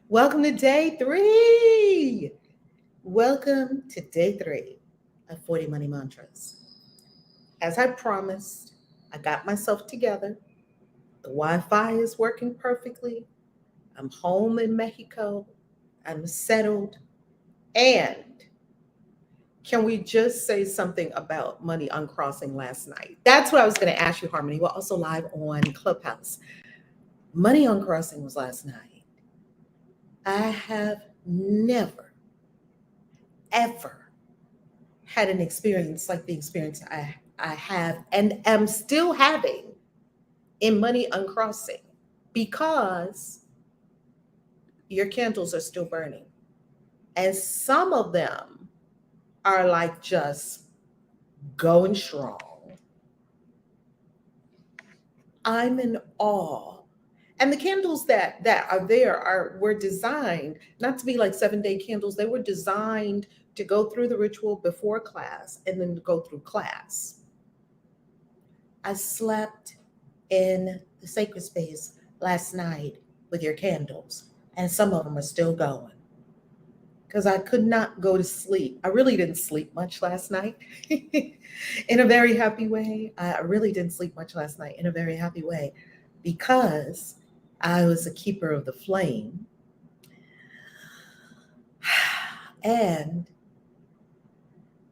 Welcome to day 3. Welcome to day 3 of 40 Money Mantras. As I promised, I got myself together. The Wi Fi is working perfectly. I'm home in Mexico. I'm settled. And can we just say something about money uncrossing last night? That's what I was going to ask you, Harmony. We're also live on Clubhouse. Money uncrossing was last night. I have never, ever had an experience like the experience I have and am still having in money uncrossing because your candles are still burning. And some of them are like just going strong. I'm in awe. And the candles that are there were designed not to be like 7-day candles. They were designed to go through the ritual before class and then to go through class. I slept in the sacred space last night with your candles, and some of them are still going because I could not go to sleep. I really didn't sleep much last night in a very happy way. I really didn't sleep much last night in a very happy way because I was a keeper of the flame. And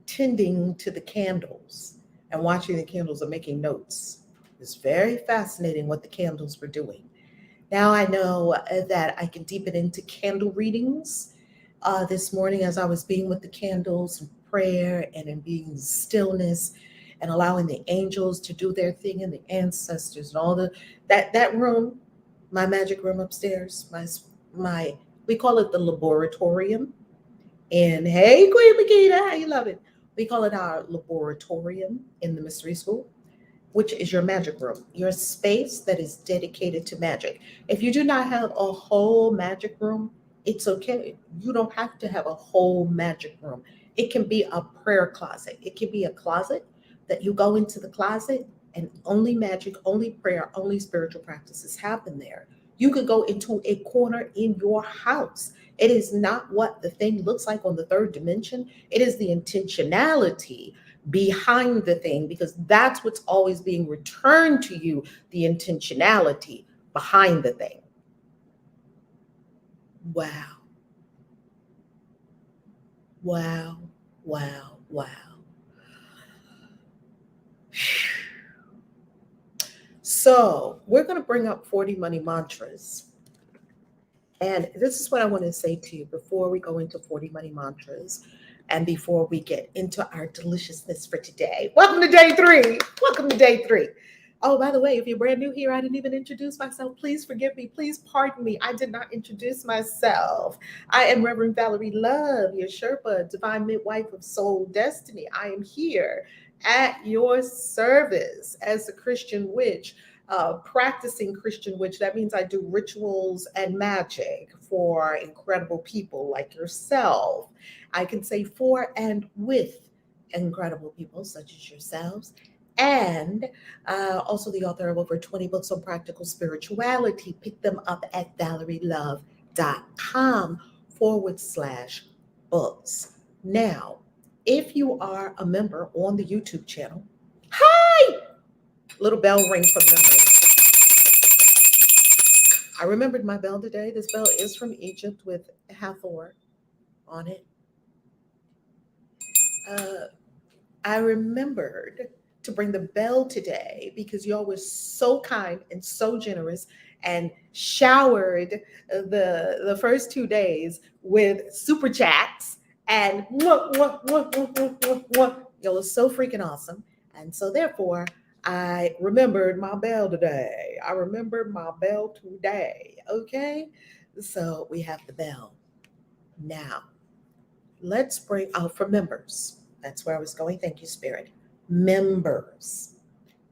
tending to the candles and watching the candles and making notes. It's very fascinating what the candles were doing. Now I know that I can deepen into candle readings this morning as I was being with the candles and prayer and in being stillness and allowing the angels to do their thing and the ancestors and all that room, my magic room upstairs, my we call it the laboratorium. And hey, Queen Makita, how you love it? We call it our laboratorium in the mystery school, which is your magic room, your space that is dedicated to magic. If you do not have a whole magic room, it's okay. You don't have to have a whole magic room. It can be a prayer closet. It can be a closet that you go into the closet and only magic, only prayer, only spiritual practices happen there. You could go into a corner in your house. It is not what the thing looks like on the third dimension. It is the intentionality behind the thing because that's what's always being returned to you, the intentionality behind the thing. Wow. Wow. Wow. Wow. So, we're going to bring up 40 money mantras. And this is what I want to say to you before we go into 40 money mantras and before we get into our deliciousness for today. Welcome to day 3. Welcome to day 3. Oh, by the way, if you're brand new here, I didn't even introduce myself. Please forgive me. Please pardon me. I did not introduce myself. I am Reverend Valerie Love, your Sherpa, divine midwife of soul destiny. I am here at your service as a Christian witch, practicing Christian witch. That means I do rituals and magic for incredible people like yourself. I can say for and with incredible people such as yourselves. And also the author of over 20 books on practical spirituality. Pick them up at valerielove.com/books. Now, if you are a member on the YouTube channel, hi! Little bell ring for members. I remembered my bell today. This bell is from Egypt with Hathor on it. I remembered to bring the bell today because y'all were so kind and so generous and showered the first 2 days with super chats and y'all are so freaking awesome. And so therefore I remembered my bell today. I remembered my bell today. Okay. So we have the bell. Now let's bring out for members. That's where I was going. Thank you, Spirit. Members.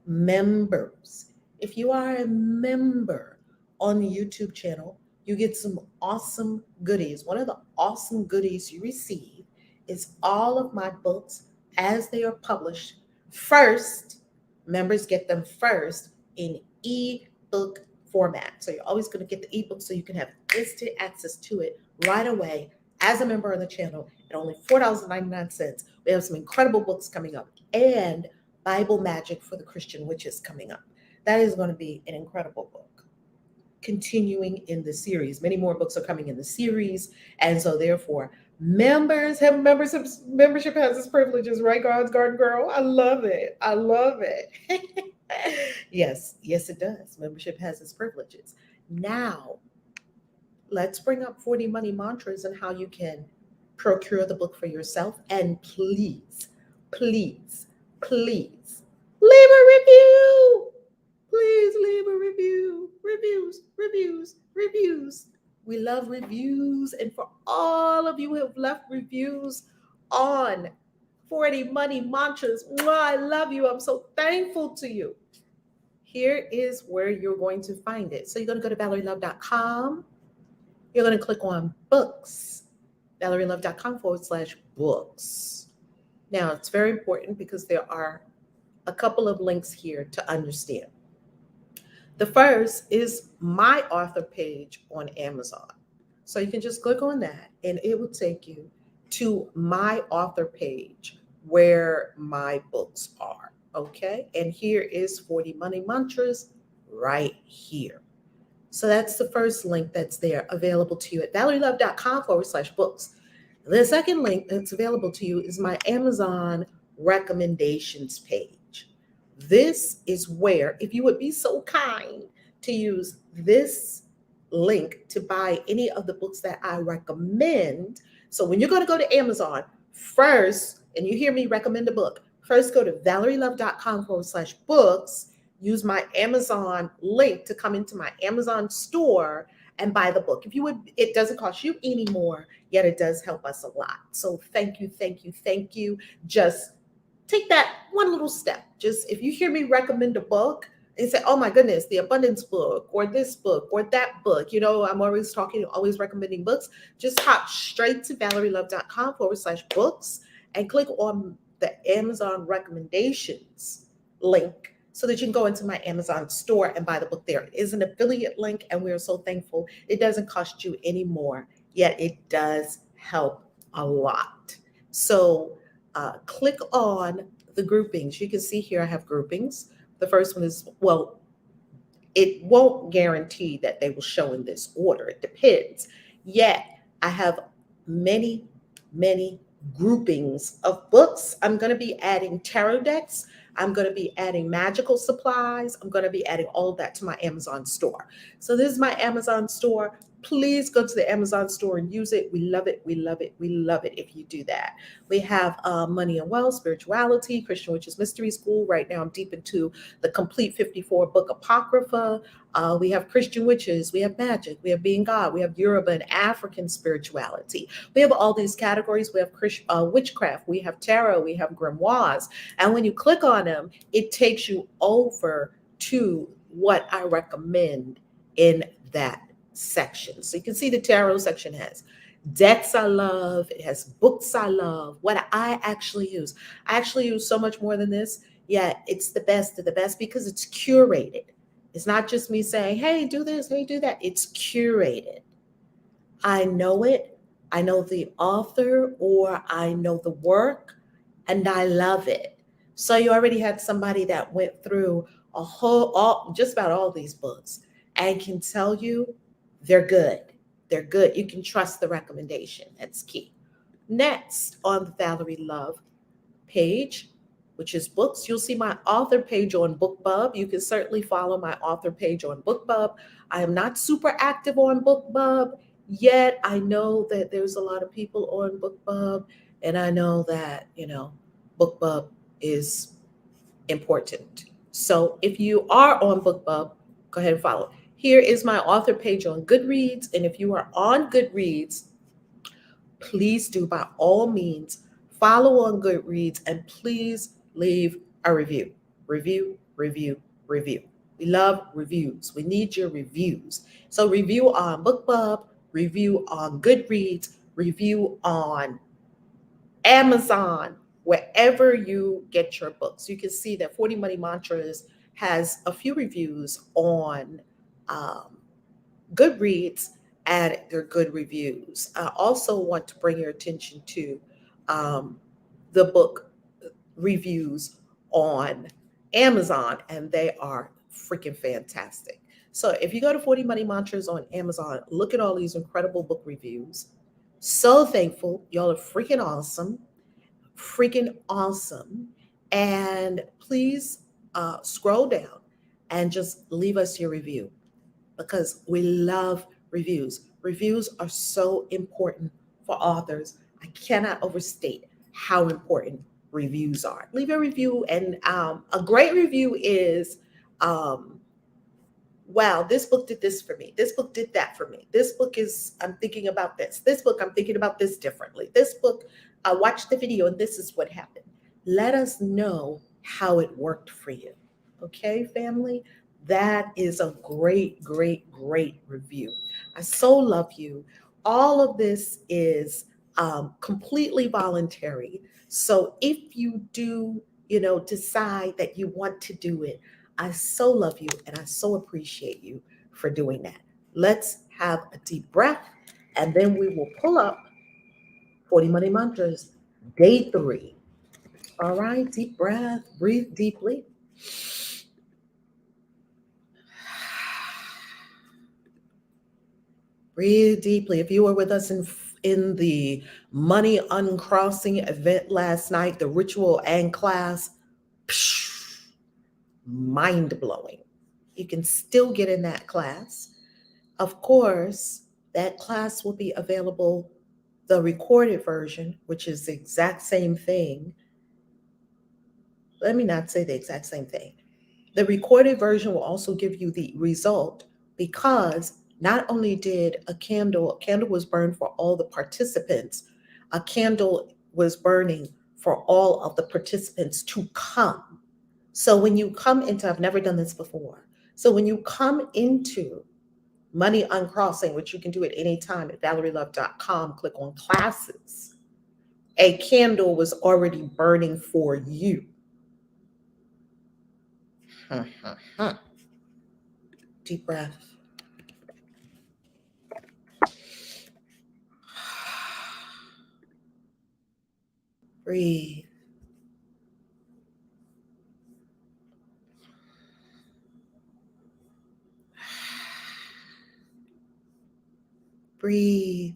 Members. If you are a member on the YouTube channel, you get some awesome goodies. One of the awesome goodies you receive is all of my books as they are published first. Members get them first in ebook format. So you're always going to get the ebook so you can have instant access to it right away as a member of the channel at only $4.99. We have some incredible books coming up, and Bible Magic for the Christian Witches coming up. That is going to be an incredible book. Continuing in the series, many more books are coming in the series, and so therefore members have membership has its privileges, right? God's Garden Girl, I love it. I love it. Yes, it does. Membership has its privileges. Now, let's bring up 40 money mantras and how you can procure the book for yourself. And please, please, please leave a review. Please leave a review. Reviews. We love reviews. And for all of you who have left reviews on 40 money mantras, I love you. I'm so thankful to you. Here is where you're going to find it. So you're going to go to ValerieLove.com. You're going to click on books, ValerieLove.com/books. Now, it's very important because there are a couple of links here to understand. The first is my author page on Amazon. So you can just click on that and it will take you to my author page where my books are. Okay. And here is 40 money mantras right here. So that's the first link that's there available to you at ValerieLove.com/books. The second link that's available to you is my Amazon recommendations page. This is where, if you would be so kind to use this link to buy any of the books that I recommend. So when you're going to go to Amazon first, and you hear me recommend a book, first go to ValerieLove.com/books, use my Amazon link to come into my Amazon store and buy the book. If you would, it doesn't cost you any more, yet it does help us a lot. So thank you. Just take that one little step. Just if you hear me recommend a book and say, oh my goodness, the abundance book or this book or that book, I'm always recommending books. Just hop straight to ValerieLove.com/books and click on the Amazon recommendations link so that you can go into my Amazon store and buy the book there. It is an affiliate link, and we are so thankful. It doesn't cost you any more, yet it does help a lot. So click on the groupings. You can see here I have groupings. The first one is, well, it won't guarantee that they will show in this order. It depends. Yet I have many groupings of books. I'm going to be adding tarot decks. I'm going to be adding magical supplies. I'm going to be adding all of that to my Amazon store. So this is my Amazon store. Please go to the Amazon store and use it. We love it if you do that. We have Money and Wealth, Spirituality, Christian Witches Mystery School. Right now I'm deep into the complete 54 book Apocrypha. We have Christian Witches, we have Magic, we have Being God, we have Yoruba and African spirituality. We have all these categories. We have witchcraft, we have tarot, we have grimoires. And when you click on them, it takes you over to what I recommend in that section. So you can see the tarot section has decks I love, it has books I love, what I actually use. I actually use so much more than this, yet it's the best of the best because it's curated. It's not just me saying, hey, do this, hey, do that. It's curated. I know it. I know the author or I know the work and I love it. So you already had somebody that went through just about all these books and can tell you they're good. They're good. You can trust the recommendation. That's key. Next on the Valerie Love page, which is books, you'll see my author page on BookBub. You can certainly follow my author page on BookBub. I am not super active on BookBub, yet I know that there's a lot of people on BookBub, and I know that, BookBub is important. So if you are on BookBub, go ahead and follow. Here is my author page on Goodreads, and if you are on Goodreads, please do by all means follow on Goodreads and please leave a review. Review. We love reviews. We need your reviews. So review on BookBub, review on Goodreads, review on Amazon, wherever you get your books. You can see that 40 Money Mantras has a few reviews on good reads and their good reviews. I also want to bring your attention to the book reviews on Amazon, and they are freaking fantastic. So if you go to 40 Money Mantras on Amazon, look at all these incredible book reviews. So thankful. Y'all are freaking awesome. Freaking awesome. And please scroll down and just leave us your review because we love reviews. Reviews are so important for authors. I cannot overstate how important reviews are. Leave a review, and a great review is, wow, this book did this for me. This book did that for me. This book is, I'm thinking about this. This book, I'm thinking about this differently. This book, I watched the video and this is what happened. Let us know how it worked for you. Okay, family? That is a great, great, great review. I so love you. All of this is completely voluntary. So if you do, decide that you want to do it, I so love you and I so appreciate you for doing that. Let's have a deep breath and then we will pull up 40 Money Mantras, day 3. All right, deep breath, breathe deeply. Breathe deeply. If you were with us in the Money Uncrossing event last night, the ritual and class, mind blowing. You can still get in that class. Of course, that class will be available, the recorded version, which is the exact same thing. Let me not say the exact same thing. The recorded version will also give you the result because not only did a candle was burned for all the participants, a candle was burning for all of the participants to come. So when you come into, I've never done this before. So when you come into Money Uncrossing, which you can do at any time at valerielove.com, click on classes, a candle was already burning for you. Deep breath. Breathe. Breathe.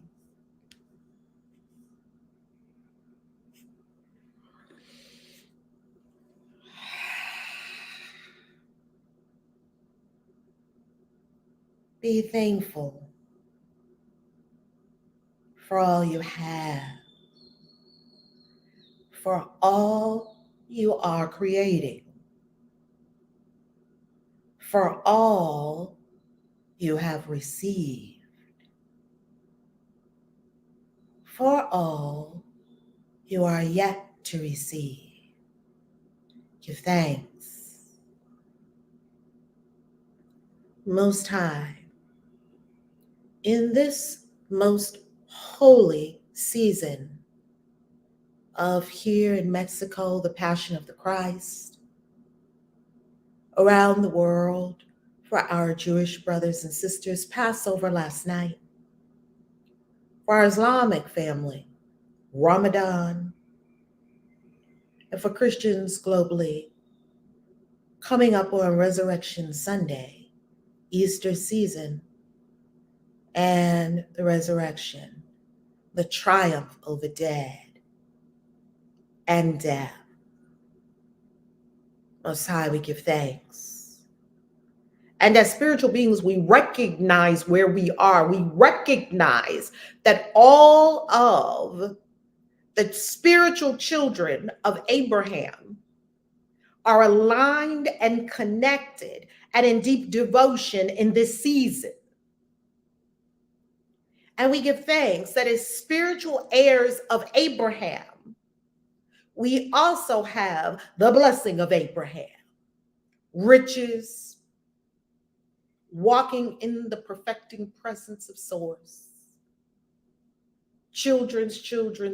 Be thankful for all you have, for all you are creating, for all you have received, for all you are yet to receive. Give thanks. Most High, in this most holy season of here in Mexico, the Passion of the Christ, around the world for our Jewish brothers and sisters, Passover last night, for our Islamic family, Ramadan, and for Christians globally, coming up on Resurrection Sunday, Easter season, and the resurrection, the triumph over dead and death. Most High, we give thanks. And as spiritual beings, we recognize where we are. We recognize that all of the spiritual children of Abraham are aligned and connected and in deep devotion in this season. And we give thanks that as spiritual heirs of Abraham, we also have the blessing of Abraham, riches, walking in the perfecting presence of Source, children's children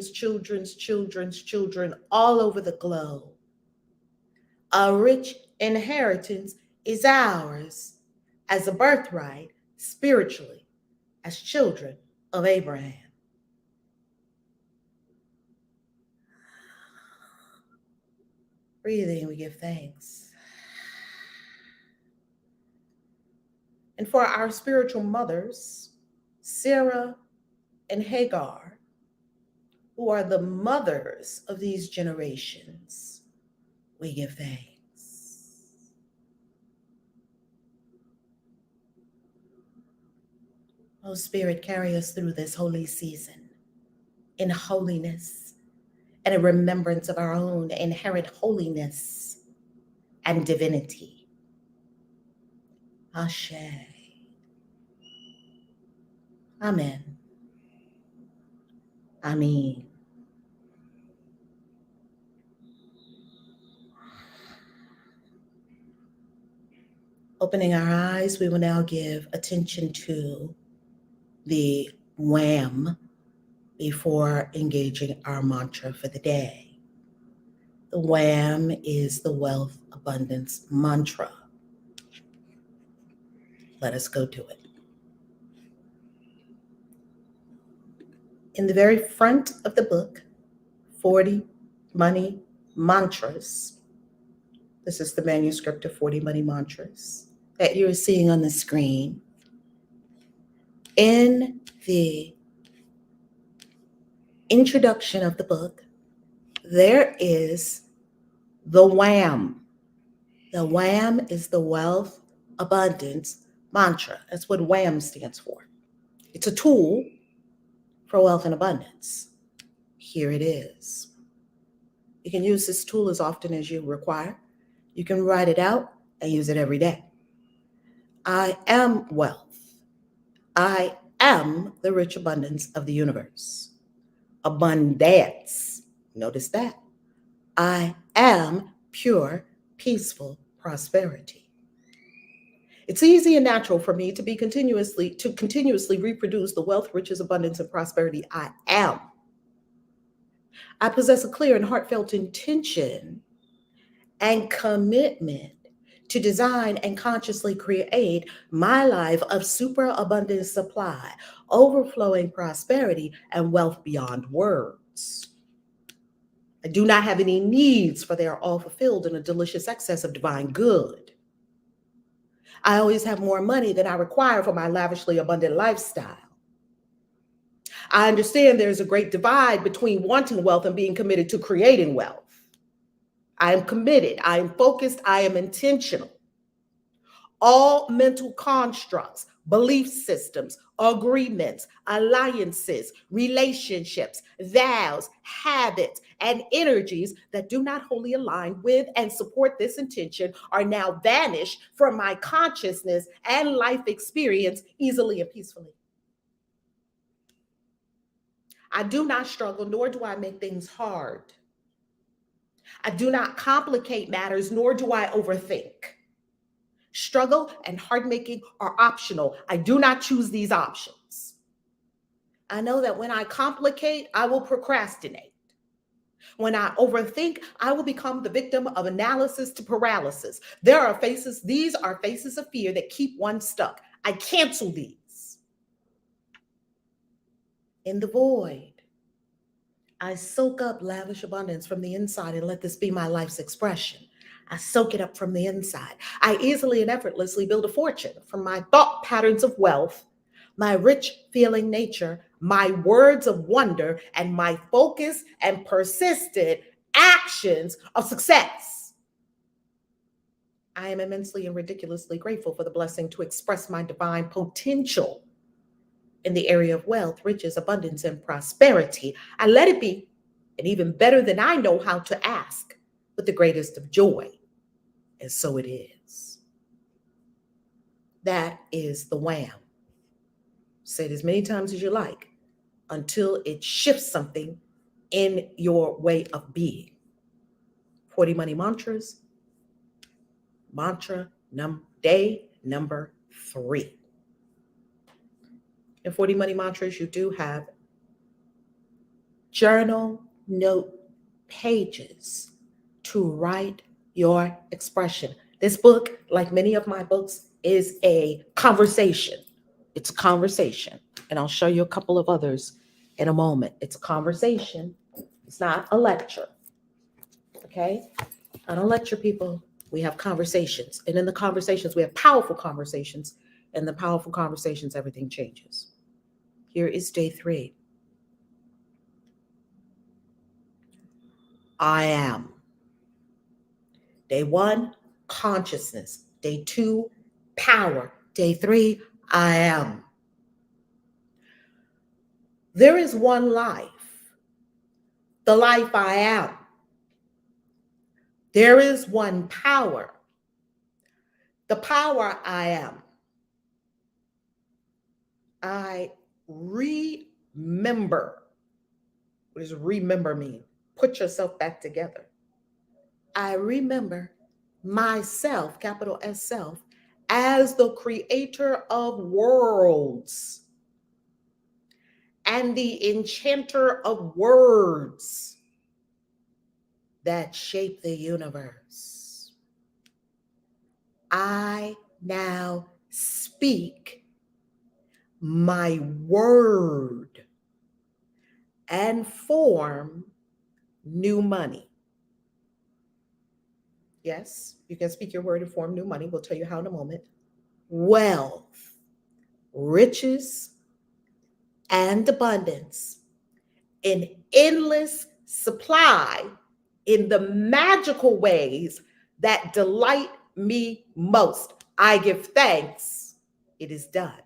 all over the globe. A rich inheritance is ours as a birthright spiritually as children of Abraham. Breathing, we give thanks. And for our spiritual mothers, Sarah and Hagar, who are the mothers of these generations, we give thanks. Oh, Spirit, carry us through this holy season in holiness and a remembrance of our own inherent holiness and divinity. Ashe. Amen. Amen. Opening our eyes, we will now give attention to the wham before engaging our mantra for the day. The wham is the wealth abundance mantra. Let us go to it. In the very front of the book, 40 Money Mantras. This is the manuscript of 40 Money Mantras that you're seeing on the screen. In the introduction of the book, there is the wham. The wham is the wealth abundance mantra. That's what wham stands for. It's a tool for wealth and abundance. Here it is. You can use this tool as often as you require. You can write it out and use it every day. I am wealth. I am the rich abundance of the universe. Abundance. Notice that. I am pure, peaceful prosperity. It's easy and natural for me to continuously reproduce the wealth, riches, abundance, and prosperity I am. I possess a clear and heartfelt intention and commitment to design and consciously create my life of superabundant supply, overflowing prosperity, and wealth beyond words. I do not have any needs, for they are all fulfilled in a delicious excess of divine good. I always have more money than I require for my lavishly abundant lifestyle. I understand there's a great divide between wanting wealth and being committed to creating wealth. I am committed, I am focused, I am intentional. All mental constructs, belief systems, agreements, alliances, relationships, vows, habits, and energies that do not wholly align with and support this intention are now vanished from my consciousness and life experience easily and peacefully. I do not struggle, nor do I make things hard. I do not complicate matters, nor do I overthink. Struggle and hard making are optional. I do not choose these options. I know that when I complicate, I will procrastinate. When I overthink, I will become the victim of analysis to paralysis. These are faces of fear that keep one stuck. I cancel these. In the void, I soak up lavish abundance from the inside and let this be my life's expression. I soak it up from the inside. I easily and effortlessly build a fortune from my thought patterns of wealth, my rich feeling nature, my words of wonder, and my focus and persistent actions of success. I am immensely and ridiculously grateful for the blessing to express my divine potential in the area of wealth, riches, abundance, and prosperity. I let it be, and even better than I know how to ask, with the greatest of joy. And so it is. That is the wham. Say it as many times as you like until it shifts something in your way of being. 40 Money Mantras, day number 3. In 40 Money Mantras, you do have journal note pages to write your expression. This book, like many of my books, is a conversation. It's a conversation. And I'll show you a couple of others in a moment. It's a conversation. It's not a lecture. Okay? I don't lecture people. We have conversations. And in the conversations, we have powerful conversations. And the powerful conversations, everything changes. Here is day 3. I am. Day 1, consciousness. Day 2, power. Day 3, I am. There is one life, the life I am. There is one power, the power I am. I remember. What does remember mean? Put yourself back together. I remember myself, capital S self, as the creator of worlds and the enchanter of words that shape the universe. I now speak my word and form new money. Yes, you can speak your word and form new money. We'll tell you how in a moment. Wealth, riches, and abundance in endless supply in the magical ways that delight me most. I give thanks. It is done.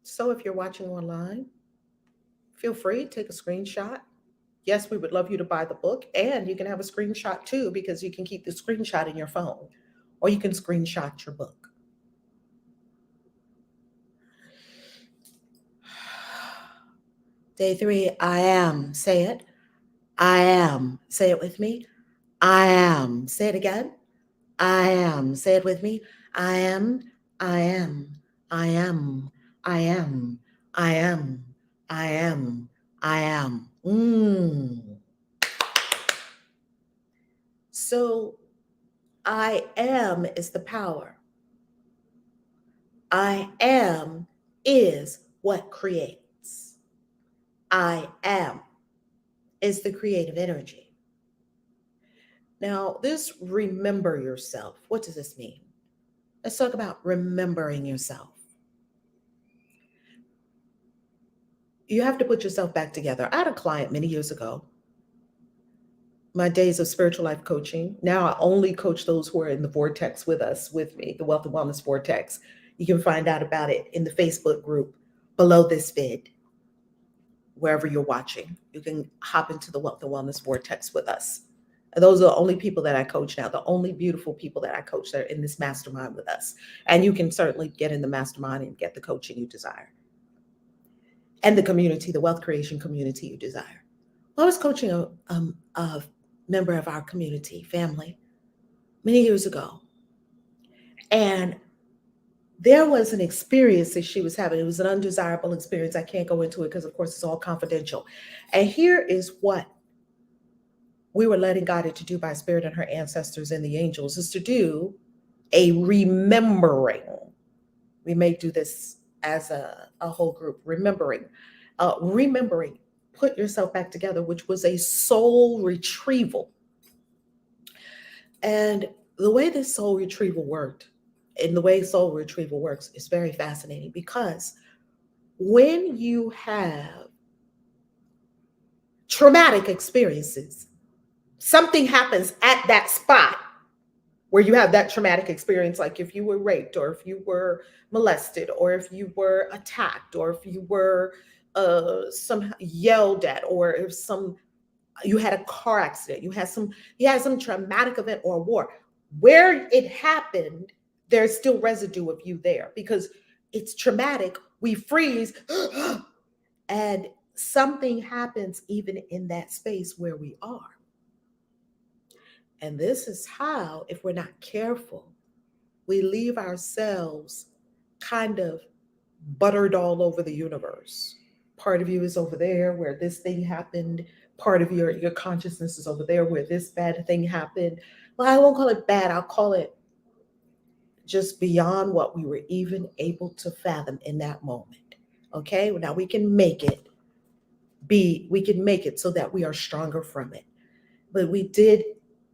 So if you're watching online, feel free to take a screenshot. Yes, we would love you to buy the book, and you can have a screenshot too, because you can keep the screenshot in your phone, or you can screenshot your book. Day 3, I am. Say it. I am. Say it with me. I am. Say it again. I am. Say it with me. I am. I am. I am. I am. I am. I am. I am. So I am is the power. I am is what creates. I am is the creative energy. Now, this remember yourself. What does this mean? Let's talk about remembering yourself. You have to put yourself back together. I had a client many years ago, my days of spiritual life coaching. Now I only coach those who are in the vortex with us, with me, the Wealth and Wellness Vortex. You can find out about it in the Facebook group below this vid. Wherever you're watching, you can hop into the Wealth and Wellness Vortex with us. And those are the only people that I coach now, the only beautiful people that I coach that are in this mastermind with us. And you can certainly get in the mastermind and get the coaching you desire. And the community, the wealth creation community you desire. Well, I was coaching a member of our community family many years ago. And there was an experience that she was having. It was an undesirable experience. I can't go into it because, of course, it's all confidential. And here is what we were letting guided to do by Spirit and her ancestors and the angels, is to do a remembering. We may do this as a whole group, remembering. Put yourself back together, which was a soul retrieval. And the way this soul retrieval worked, and the way soul retrieval works, is very fascinating, because when you have traumatic experiences, something happens at that spot where you have that traumatic experience, like if you were raped, or if you were molested, or if you were attacked, or if you were somehow yelled at, or if you had a car accident, you had some traumatic event or a war. Where it happened, there's still residue of you there because it's traumatic. We freeze and something happens even in that space where we are. And this is how, if we're not careful, we leave ourselves kind of buttered all over the universe. Part of you is over there where this thing happened. Part of your consciousness is over there where this bad thing happened. Well, I won't call it bad. I'll call it just beyond what we were even able to fathom in that moment. Okay, now we can make it we can make it so that we are stronger from it. But we did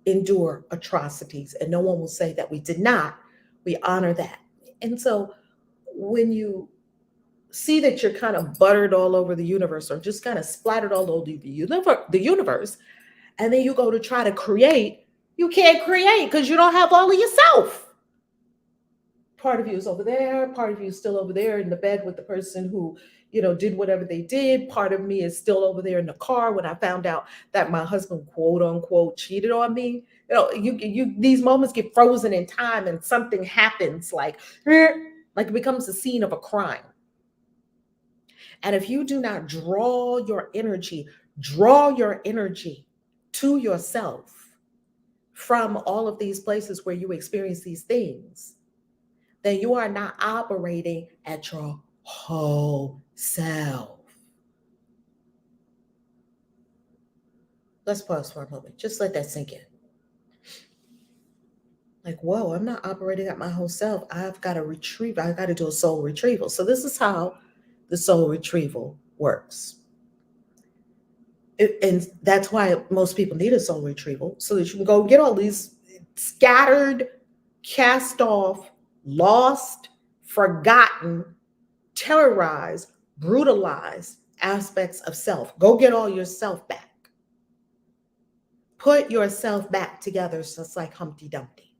endure atrocities, and no one will say that we did not. We honor that. And so when you see that you're kind of buttered all over the universe or just kind of splattered all over the universe, and then you go to try to create, you can't create because you don't have all of yourself. Part of you is over there, part of you is still over there in the bed with the person who, did whatever they did. Part of me is still over there in the car when I found out that my husband, quote unquote, cheated on me. You these moments get frozen in time and something happens like it becomes the scene of a crime. And if you do not draw your energy to yourself from all of these places where you experience these things, then you are not operating at your whole self. Let's pause for a moment. Just let that sink in. Like, whoa, I'm not operating at my whole self. I've got to retrieve. I've got to do a soul retrieval. So this is how the soul retrieval works. And that's why most people need a soul retrieval, so that you can go get all these scattered, cast off, lost, forgotten, terrorized, brutalized aspects of self. Go get all yourself back. Put yourself back together just like Humpty Dumpty.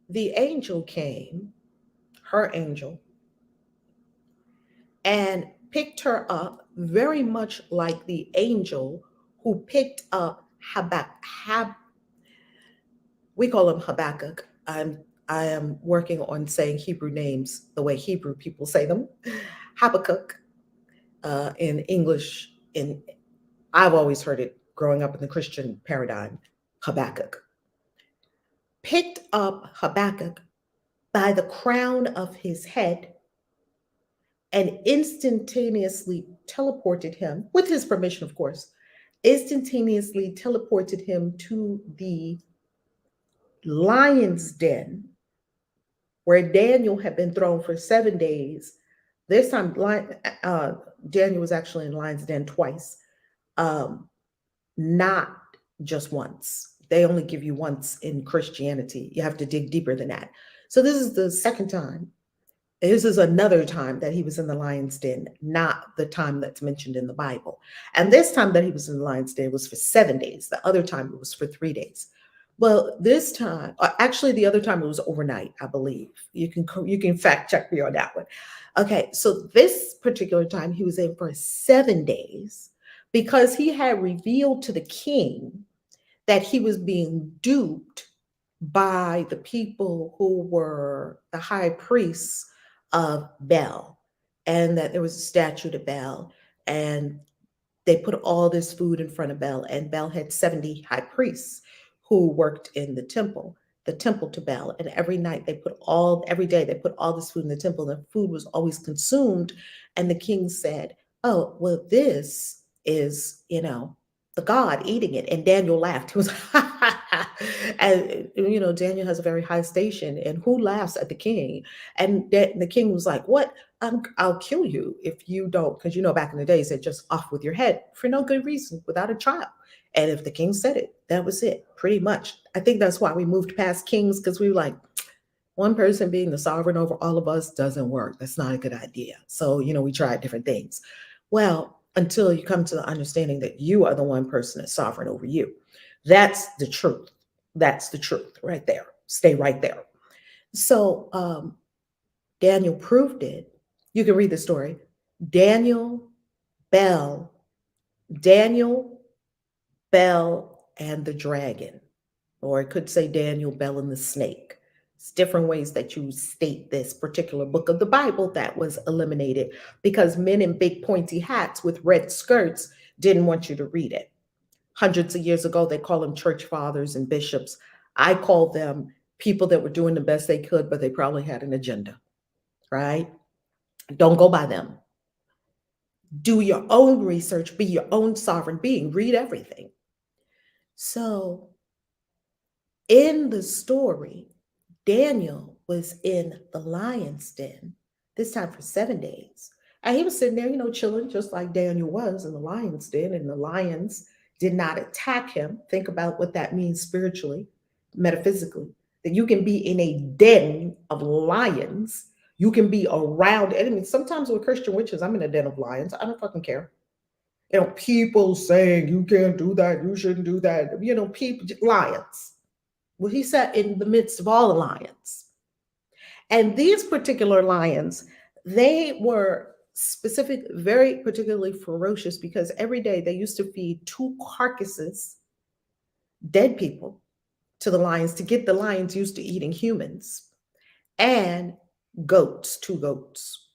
The angel came, her angel, and picked her up very much like the angel who picked up we call him Habakkuk. I am working on saying Hebrew names the way Hebrew people say them. Habakkuk in English, I've always heard it growing up in the Christian paradigm, Habakkuk. Picked up Habakkuk by the crown of his head and instantaneously teleported him, with his permission, of course, instantaneously teleported him to the lion's den where Daniel had been thrown for 7 days. This time, Daniel was actually in lion's den twice, not just once. They only give you once in Christianity. You have to dig deeper than that. So this is the second time. This is another time that he was in the lion's den, not the time that's mentioned in the Bible. And this time that he was in the lion's den was for 7 days. The other time it was for 3 days. Well, this time, actually, the other time it was overnight, I believe. You can fact check me on that one. Okay, so this particular time he was in for 7 days because he had revealed to the king that he was being duped by the people who were the high priests of Baal, and that there was a statue to Baal, and they put all this food in front of Baal, and Baal had 70 high priests who worked in the temple to Baal. And every day they put all this food in the temple. The food was always consumed. And the king said, oh, well, this is, the God eating it. And Daniel laughed. He was, and, Daniel has a very high station. And who laughs at the king? And the king was like, what? I'll kill you if you don't. Because, back in the days, they just off with your head for no good reason, without a trial. And if the king said it, that was it, pretty much. I think that's why we moved past kings, because we were like, one person being the sovereign over all of us doesn't work. That's not a good idea. So, we tried different things. Well, until you come to the understanding that you are the one person that's sovereign over you. That's the truth. That's the truth right there. Stay right there. So Daniel proved it. You can read the story. Daniel, Bell, and the dragon, or it could say Daniel, Bell, and the snake. It's different ways that you state this particular book of the Bible that was eliminated because men in big pointy hats with red skirts didn't want you to read it. Hundreds of years ago, they call them church fathers and bishops. I call them people that were doing the best they could, but they probably had an agenda, right? Don't go by them. Do your own research, be your own sovereign being, read everything. So In the story, Daniel was in the lion's den, this time for 7 days. And he was sitting there, chilling, just like Daniel was in the lion's den, and the lions did not attack him. Think about what that means spiritually, metaphysically, that you can be in a den of lions. You can be around enemies. Sometimes with Christian witches, I'm in a den of lions. I don't fucking care. People saying you can't do that, you shouldn't do that. People, lions. Well, he sat in the midst of all the lions. And these particular lions, they were specific, very particularly ferocious, because every day they used to feed 2 carcasses, dead people, to the lions to get the lions used to eating humans, and goats, 2 goats.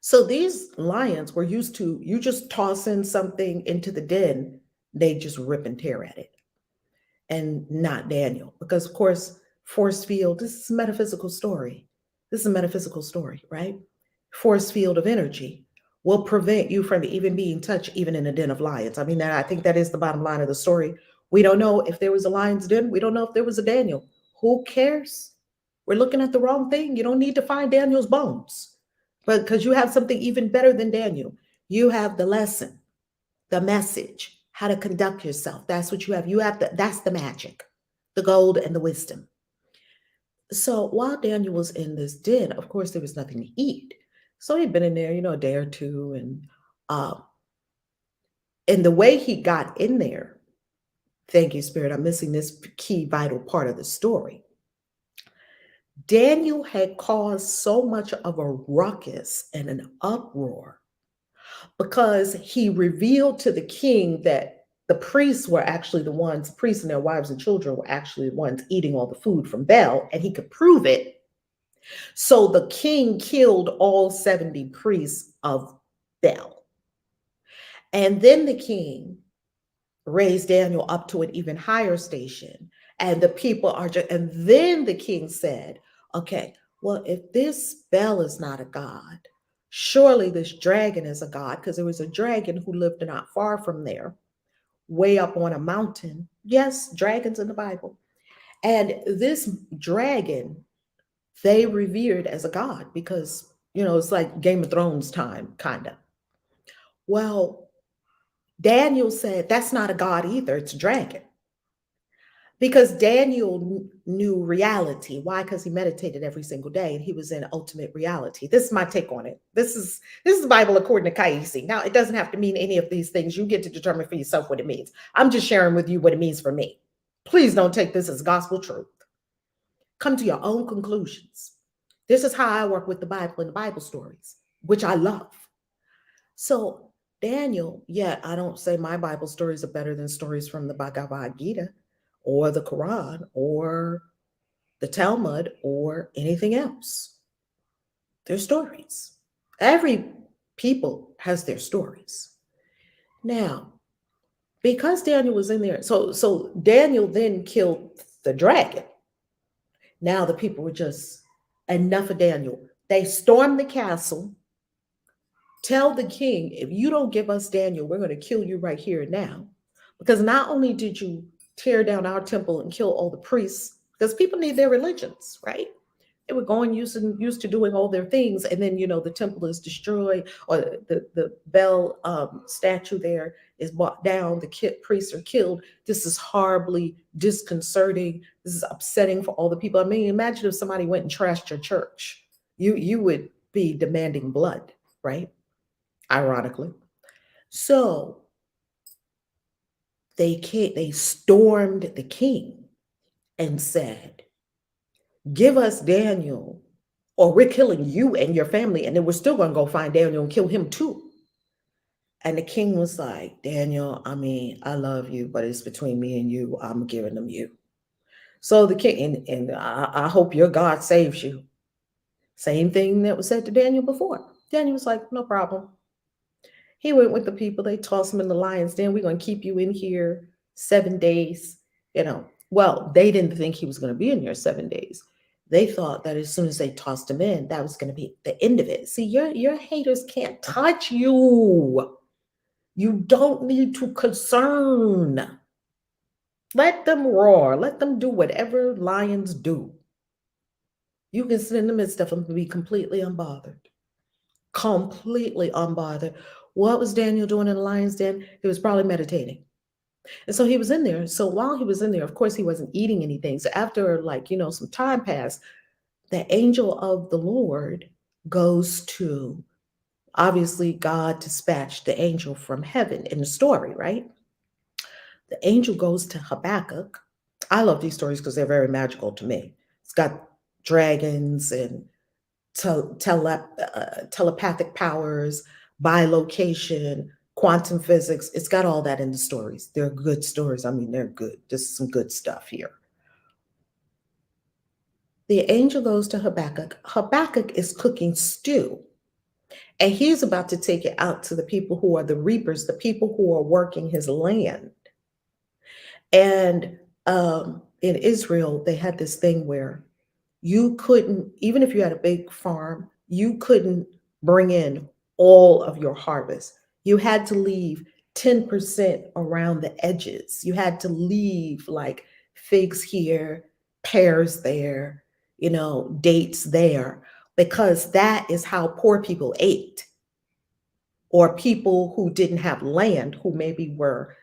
So these lions were used to, you just toss in something into the den, they just rip and tear at it. And not Daniel, because of course, force field, this is a metaphysical story. This is a metaphysical story, right? Force field of energy will prevent you from even being touched, even in a den of lions. I mean, I think that is the bottom line of the story. We don't know if there was a lion's den. We don't know if there was a Daniel. Who cares? We're looking at the wrong thing. You don't need to find Daniel's bones, but because you have something even better than Daniel, you have the lesson, the message, how to conduct yourself. That's what you have. That's the magic, the gold and the wisdom. So while Daniel was in this den, of course, there was nothing to eat. So he'd been in there, a day or two. And the way he got in there, thank you, Spirit, I'm missing this key vital part of the story. Daniel had caused so much of a ruckus and an uproar because he revealed to the king that the priests were actually the ones, priests and their wives and children were actually the ones eating all the food from Bel, and he could prove it. So the king killed all 70 priests of Bel. And then the king raised Daniel up to an even higher station. And the people are just, and then the king said, okay, well, if this Bel is not a god, surely this dragon is a god, because there was a dragon who lived not far from there, way up on a mountain. Yes, dragons in the Bible. And this dragon, they revered as a god because, it's like Game of Thrones time, kind of. Well, Daniel said, that's not a god either, it's a dragon. Because Daniel knew reality. Why? Because he meditated every single day and he was in ultimate reality. This is my take on it. This is the Bible according to KAISI. Now, it doesn't have to mean any of these things. You get to determine for yourself what it means. I'm just sharing with you what it means for me. Please don't take this as gospel truth. Come to your own conclusions. This is how I work with the Bible and the Bible stories, which I love. So Daniel, I don't say my Bible stories are better than stories from the Bhagavad Gita or the Quran or the Talmud or anything else. They're stories. Every people has their stories. Now, because Daniel was in there, so Daniel then killed the dragon. Now the people were just, enough of Daniel. They stormed the castle. Tell the king, if you don't give us Daniel, we're going to kill you right here and now. Because not only did you tear down our temple and kill all the priests, because people need their religions, right? They were going used to doing all their things, and then the temple is destroyed, or the Bel statue there is brought down. The priests are killed. This is horribly disconcerting. This is upsetting for all the people. I mean, imagine if somebody went and trashed your church. You would be demanding blood, right? Ironically. So they stormed the king and said, give us Daniel or we're killing you and your family. And then we're still going to go find Daniel and kill him too. And the king was like, Daniel, I mean, I love you, but it's between me and you. I'm giving them you. So the king, and I hope your God saves you. Same thing that was said to Daniel before. Daniel was like, no problem. He went with the people. They tossed him in the lion's den. We're going to keep you in here 7 days. Well, they didn't think he was going to be in here 7 days. They thought that as soon as they tossed him in, that was going to be the end of it. See, your haters can't touch you. You don't need to concern. Let them roar. Let them do whatever lions do. You can sit in the midst of them and be completely unbothered. Completely unbothered. What was Daniel doing in the lion's den? He was probably meditating. And so he was in there. So while he was in there, of course, he wasn't eating anything. So after, like, some time passed, the angel of the Lord goes to, obviously, God dispatched the angel from heaven in the story, right? The angel goes to Habakkuk. I love these stories because they're very magical to me. It's got dragons and telepathic powers, bilocation, quantum physics. It's got all that in the stories. They're good stories. I mean, they're good. This is some good stuff here. The angel goes to Habakkuk. Habakkuk is cooking stew, and he's about to take it out to the people who are the reapers, the people who are working his land. And in Israel, they had this thing where you couldn't, even if you had a big farm, you couldn't bring in all of your harvest. You had to leave 10% around the edges. You had to leave like figs here, pears there, dates there, because that is how poor people ate, or people who didn't have land, who maybe were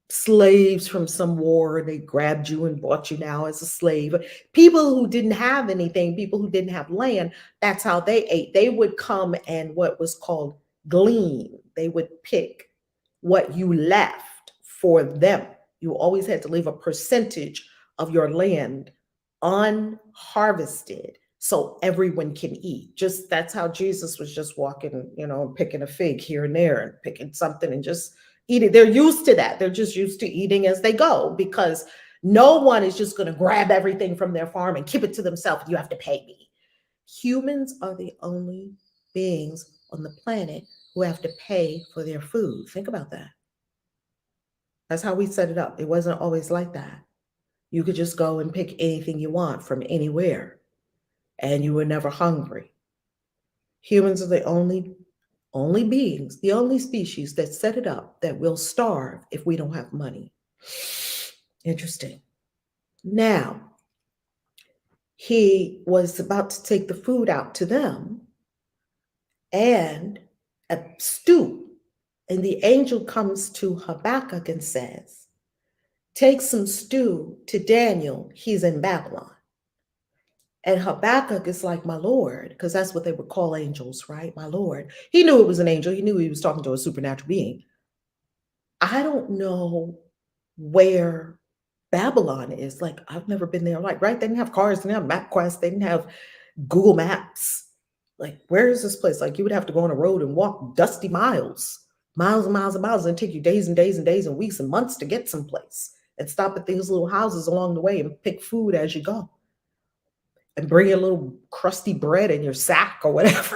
slaves from some war. They grabbed you and bought you now as a slave. People who didn't have anything, people who didn't have land, that's how they ate. They would come and what was called glean. They would pick what you left for them. You always had to leave a percentage of your land unharvested so everyone can eat. Just that's how Jesus was just walking, picking a fig here and there and picking something and just eating. They're used to that. They're just used to eating as they go, because no one is just going to grab everything from their farm and keep it to themselves. You have to pay me. Humans are the only beings on the planet who have to pay for their food. Think about that. That's how we set it up. It wasn't always like that. You could just go and pick anything you want from anywhere, and you were never hungry. Humans are the only beings, the only species that set it up that will starve if we don't have money. Interesting. Now, he was about to take the food out to them and a stew. And the angel comes to Habakkuk and says, take some stew to Daniel. He's in Babylon. And Habakkuk is like, my Lord, because that's what they would call angels, right? My Lord. He knew it was an angel. He knew he was talking to a supernatural being. I don't know where Babylon is. Like, I've never been there. Like, right? They didn't have cars. They didn't have MapQuest. They didn't have Google Maps. Like, where is this place? Like, you would have to go on a road and walk dusty miles, miles and miles and miles, and take you days and days and days and weeks and months to get someplace, and stop at these little houses along the way and pick food as you go, and bring your little crusty bread in your sack or whatever,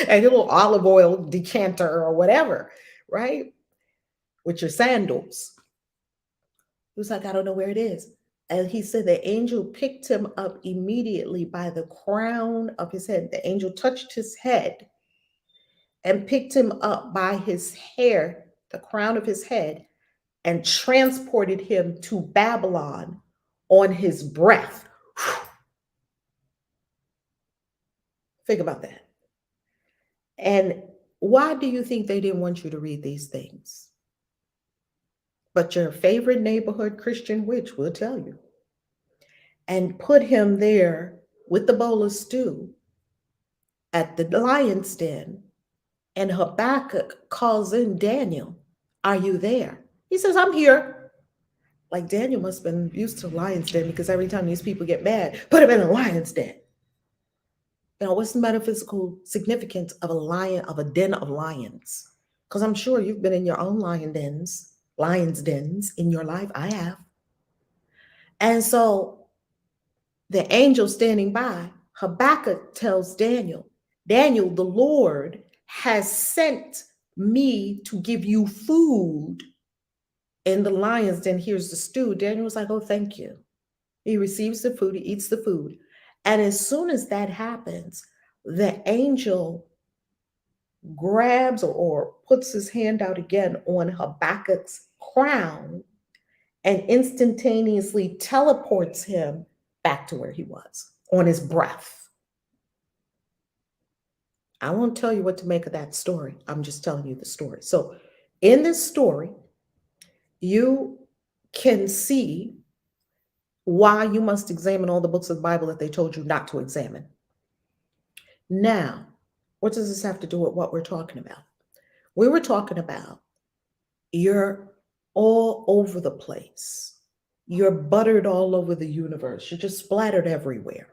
and your little olive oil decanter or whatever, right? With your sandals. He was like, I don't know where it is. And he said the angel picked him up immediately by the crown of his head. The angel touched his head and picked him up by his hair, the crown of his head, and transported him to Babylon on his breath. Think about that. And why do you think they didn't want you to read these things? But your favorite neighborhood Christian witch will tell you. And put him there with the bowl of stew at the lion's den. And Habakkuk calls in Daniel, are you there? He says, I'm here. Like, Daniel must have been used to lion's den, because every time these people get mad, put him in a lion's den. What's the metaphysical significance of a lion, of a den of lions? Because I'm sure you've been in your own lion's dens in your life. I have. And so the angel standing by, Habakkuk tells Daniel, Daniel, the Lord has sent me to give you food in the lion's den. Here's the stew. Daniel was like, oh, thank you. He receives the food, he eats the food. And as soon as that happens, the angel grabs or puts his hand out again on Habakkuk's crown and instantaneously teleports him back to where he was on his breath. I won't tell you what to make of that story. I'm just telling you the story. So, in this story, you can see why you must examine all the books of the Bible that they told you not to examine. Now, what does this have to do with what we're talking about? We were talking about you're all over the place. You're buttered all over the universe. You're just splattered everywhere.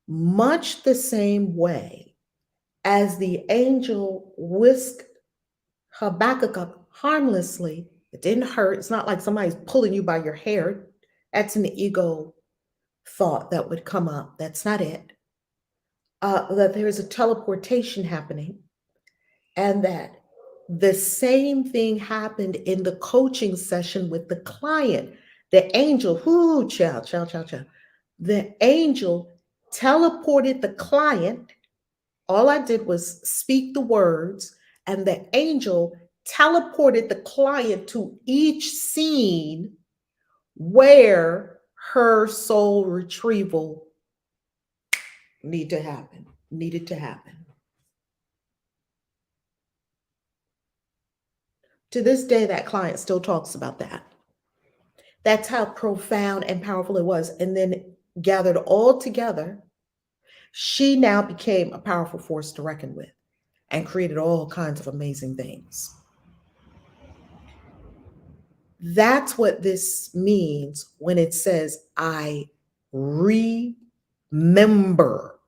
Much the same way as the angel whisked Habakkuk up harmlessly. It didn't hurt. It's not like somebody's pulling you by your hair. That's an ego thought that would come up. That's not it. That there is a teleportation happening, and that the same thing happened in the coaching session with the client. The angel, whoo, child. The angel teleported the client. All I did was speak the words, and the angel teleported the client to each scene where her soul retrieval needed to happen. To this day, that client still talks about that. That's how profound and powerful it was. And then gathered all together, she now became a powerful force to reckon with and created all kinds of amazing things. That's what this means when it says, I remember.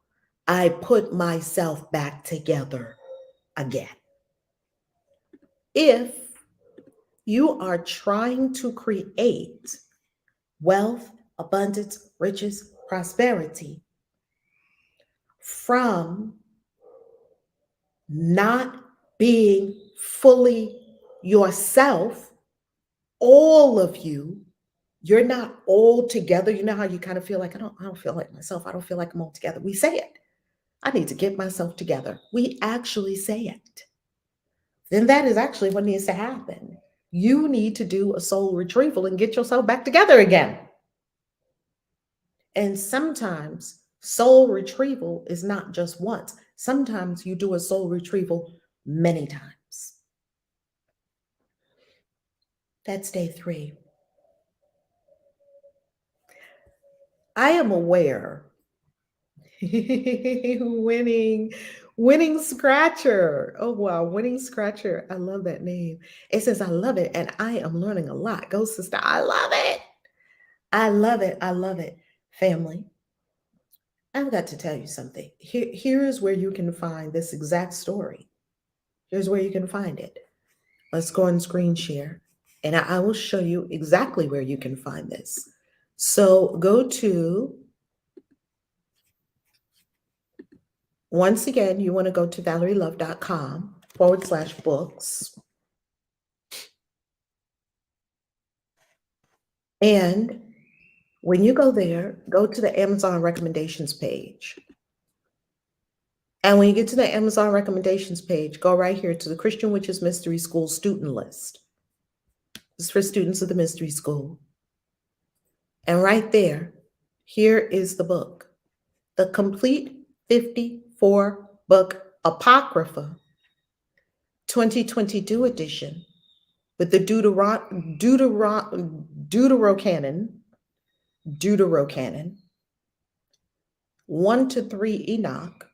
I put myself back together again. If you are trying to create wealth, abundance, riches, prosperity from not being fully yourself, all of you, you're not all together. You know how you kind of feel like, I don't feel like myself. I don't feel like I'm all together. We say it. I need to get myself together. We actually say it. Then that is actually what needs to happen. You need to do a soul retrieval and get yourself back together again. And sometimes soul retrieval is not just once. Sometimes you do a soul retrieval many times. That's day 3. I am aware. Winning Scratcher. Oh, wow. Winning Scratcher. I love that name. It says, I love it. And I am learning a lot. Go, sister. I love it. I love it. I love it. Family, I've got to tell you something. Here is where you can find this exact story. Here's where you can find it. Let's go on screen share, and I will show you exactly where you can find this. So go to, once again, you want to go to valerielove.com/books. And when you go there, go to the Amazon recommendations page. And when you get to the Amazon recommendations page, go right here to the Christian Witches Mystery School student list. This is for students of the mystery school. And right there, here is the book, the complete 54-book Apocrypha 2022 edition with the Deuterocanon, 1 to 3 Enoch,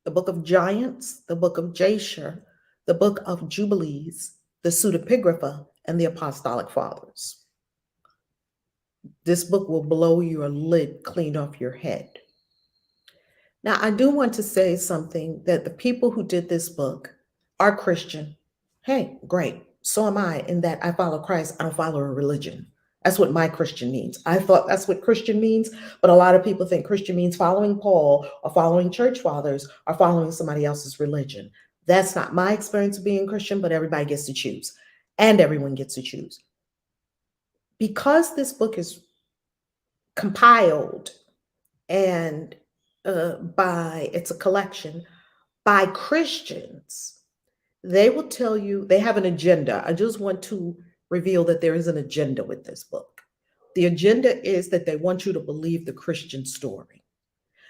the book of Giants, the book of Jasher, the book of Jubilees, the Pseudepigrapha, and the Apostolic Fathers. This book will blow your lid clean off your head. Now, I do want to say something, that the people who did this book are Christian. Hey, great. So am I, in that I follow Christ. I don't follow a religion. That's what my Christian means. I thought that's what Christian means, but a lot of people think Christian means following Paul or following church fathers or following somebody else's religion. That's not my experience of being Christian, but everybody gets to choose, and everyone gets to choose. Because this book is compiled and it's a collection by Christians, they will tell you they have an agenda. I just want to reveal that there is an agenda with this book. The agenda is that they want you to believe the Christian story.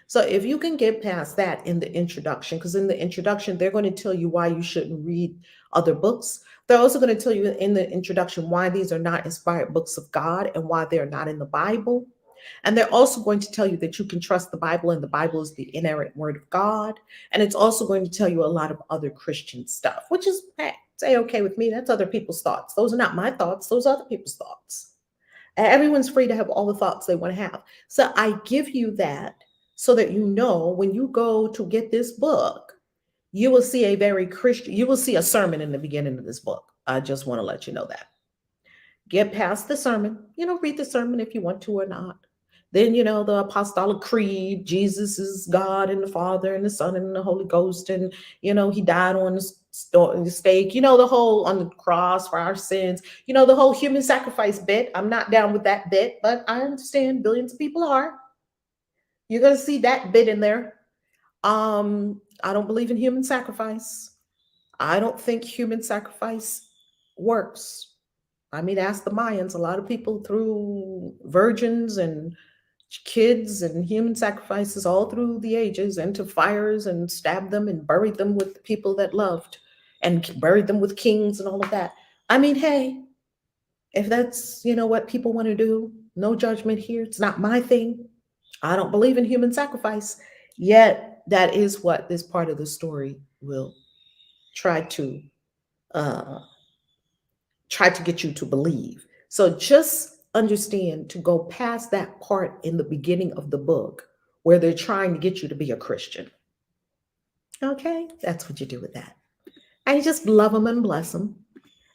So if you can get past that in the introduction, because in the introduction, they're going to tell you why you shouldn't read other books. They're also going to tell you in the introduction why these are not inspired books of God and why they're not in the Bible. And they're also going to tell you that you can trust the Bible and the Bible is the inerrant word of God. And it's also going to tell you a lot of other Christian stuff, which is, hey, say okay with me. That's other people's thoughts. Those are not my thoughts. Those are other people's thoughts. Everyone's free to have all the thoughts they want to have. So I give you that so that you know when you go to get this book, you will see a very Christian, you will see a sermon in the beginning of this book. I just want to let you know that. Get past the sermon, read the sermon if you want to or not. Then, the Apostolic Creed, Jesus is God and the Father and the Son and the Holy Ghost. And, he died on the stake, the whole on the cross for our sins, the whole human sacrifice bit. I'm not down with that bit, but I understand billions of people are. You're going to see that bit in there. I don't believe in human sacrifice. I don't think human sacrifice works. I mean, ask the Mayans. A lot of people threw virgins and kids and human sacrifices all through the ages into fires and stabbed them and buried them with the people that loved and buried them with kings and all of that. I mean, hey, if that's, what people want to do, no judgment here. It's not my thing. I don't believe in human sacrifice. Yet that is what this part of the story will try to get you to believe. So just understand to go past that part in the beginning of the book where they're trying to get you to be a Christian. Okay, that's what you do with that. And you just love them and bless them.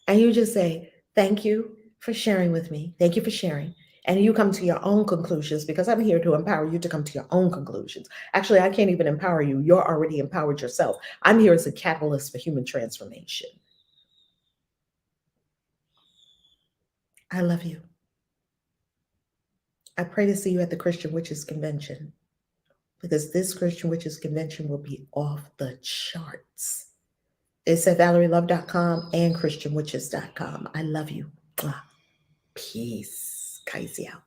And you just say, thank you for sharing with me. Thank you for sharing. And you come to your own conclusions because I'm here to empower you to come to your own conclusions. Actually, I can't even empower you. You're already empowered yourself. I'm here as a catalyst for human transformation. I love you. I pray to see you at the Christian Witches Convention because this Christian Witches Convention will be off the charts. It's at ValerieLove.com and ChristianWitches.com. I love you. Peace. KAISI out.